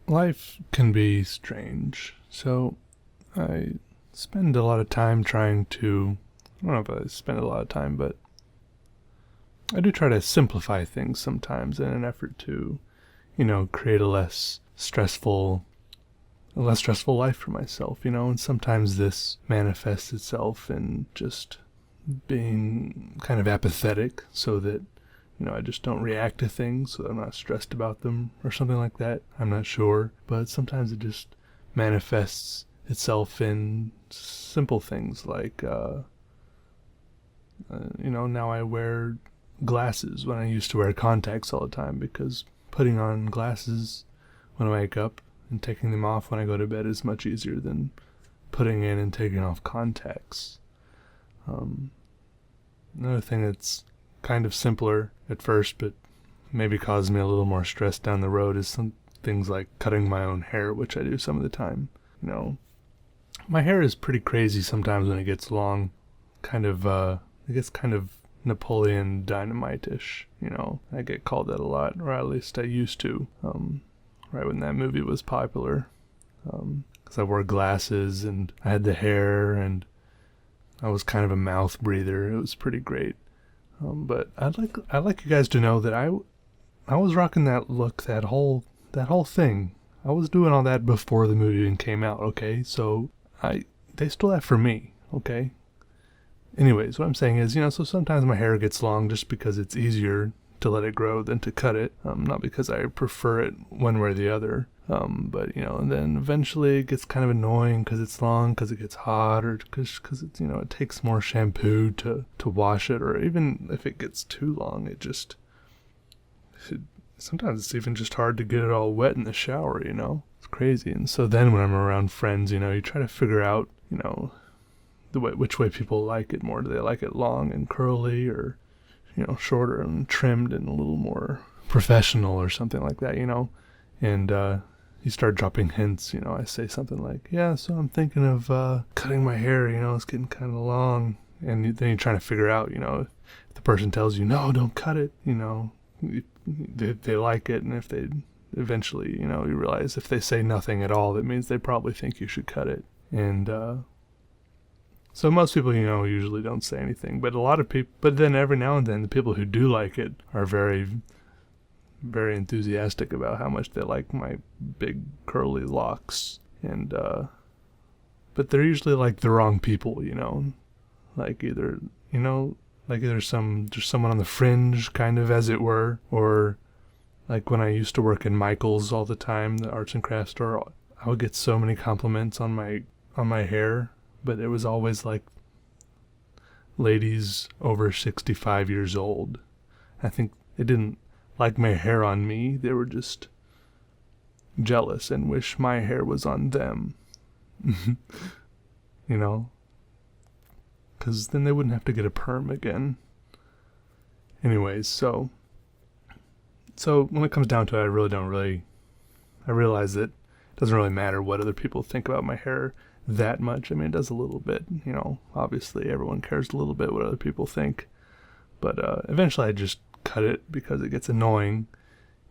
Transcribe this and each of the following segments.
Life can be strange, so I spend a lot of time trying to. I don't know if I spend a lot of time, but I do try to simplify things sometimes in an effort to, create a less stressful life for myself, and sometimes this manifests itself in just being kind of apathetic so that I just don't react to things so that I'm not stressed about them or something like that. I'm not sure. But sometimes it just manifests itself in simple things like, now I wear glasses when I used to wear contacts all the time because putting on glasses when I wake up and taking them off when I go to bed is much easier than putting in and taking off contacts. Um, Another thing that's kind of simpler at first, but maybe causes me a little more stress down the road is some things like cutting my own hair, which I do some of the time. You know, my hair is pretty crazy sometimes when it gets long. It gets kind of Napoleon Dynamite-ish. I get called that a lot, or at least I used to. Right when that movie was popular, because I wore glasses and I had the hair and I was kind of a mouth breather. It was pretty great. But I'd like you guys to know that I was rocking that look, that whole thing. I was doing all that before the movie even came out. Okay, so they stole that from me. Okay. Anyways, what I'm saying is, so sometimes my hair gets long just because it's easier to let it grow than to cut it. Not because I prefer it one way or the other. But and then eventually it gets kind of annoying because it's long, because it gets hot, or because it's it takes more shampoo to wash it, or even if it gets too long, it sometimes it's even just hard to get it all wet in the shower. It's crazy. And so then when I'm around friends, you try to figure out which way people like it more. Do they like it long and curly, or shorter and trimmed and a little more professional or something like that, and you start dropping hints. I say something like, yeah, so I'm thinking of cutting my hair, it's getting kind of long. And then you're trying to figure out, if the person tells you, no, don't cut it, they like it. And if they eventually, you realize if they say nothing at all, that means they probably think you should cut it. And so most people, usually don't say anything. But a lot of people, but then every now and then, the people who do like it are very, very enthusiastic about how much they like my big curly locks. And but they're usually like the wrong people, like either there's someone on the fringe, kind of, as it were, or like when I used to work in Michael's all the time, the arts and crafts store, I would get so many compliments on my hair, but it was always like ladies over 65 years old. I think they didn't like my hair on me. They were just jealous and wish my hair was on them. you know? Because then they wouldn't have to get a perm again. Anyways, so when it comes down to it, I realize that it doesn't really matter what other people think about my hair that much. I mean, it does a little bit, obviously everyone cares a little bit what other people think. But eventually I just cut it because it gets annoying,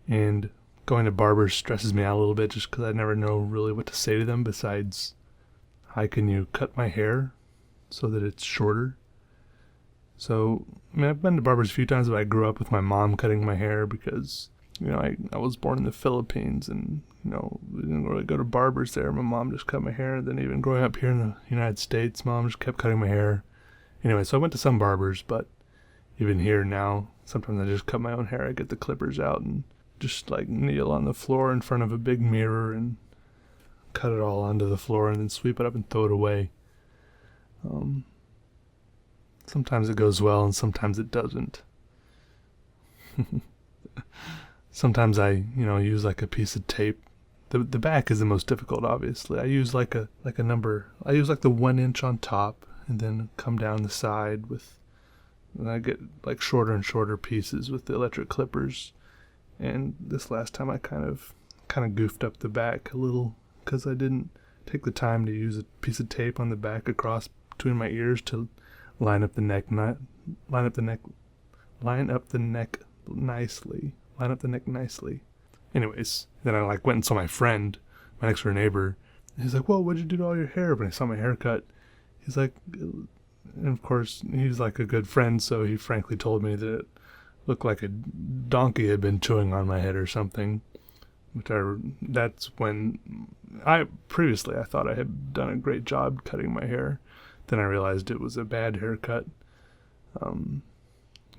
and going to barbers stresses me out a little bit just because I never know really what to say to them besides, hi, can you cut my hair so that it's shorter? So, I mean, I've been to barbers a few times, but I grew up with my mom cutting my hair because, I was born in the Philippines, and, we didn't really go to barbers there. My mom just cut my hair. And then even growing up here in the United States, mom just kept cutting my hair. Anyway, so I went to some barbers, but even here now, sometimes I just cut my own hair. I get the clippers out and just like kneel on the floor in front of a big mirror and cut it all onto the floor and then sweep it up and throw it away. Sometimes it goes well and sometimes it doesn't. Sometimes I, use like a piece of tape. The back is the most difficult, obviously. I use like a number. I use like the 1 inch on top and then come down the side with. And I get like shorter and shorter pieces with the electric clippers. And this last time I kind of goofed up the back a little because I didn't take the time to use a piece of tape on the back across between my ears to line up the neck nicely. Anyways, then I like went and saw my friend, my next door neighbor. He's like, "Whoa, what'd you do to all your hair?" When he saw my haircut, he's like, and of course he's like a good friend, so he frankly told me that it looked like a donkey had been chewing on my head or something. That's when previously I thought I had done a great job cutting my hair. Then I realized it was a bad haircut. I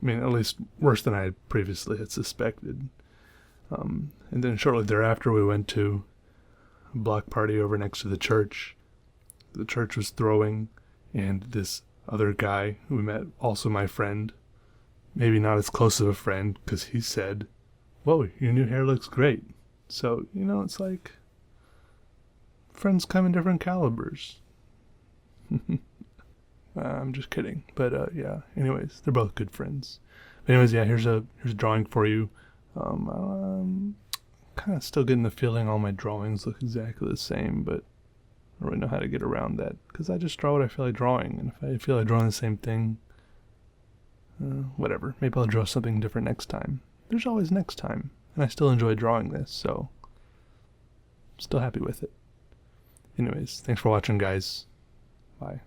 mean, at least worse than I had previously had suspected. And then shortly thereafter, we went to a block party over next to the church. The church was throwing, and this other guy who we met, also my friend, maybe not as close of a friend, because he said, "Whoa, your new hair looks great." So, it's like friends come in different calibers. I'm just kidding. But yeah, anyways, they're both good friends. But anyways, yeah, here's a drawing for you. I'm kind of still getting the feeling all my drawings look exactly the same, but I don't really know how to get around that, because I just draw what I feel like drawing, and if I feel like drawing the same thing, whatever. Maybe I'll draw something different next time. There's always next time, and I still enjoy drawing this, so I'm still happy with it. Anyways, thanks for watching, guys. Bye.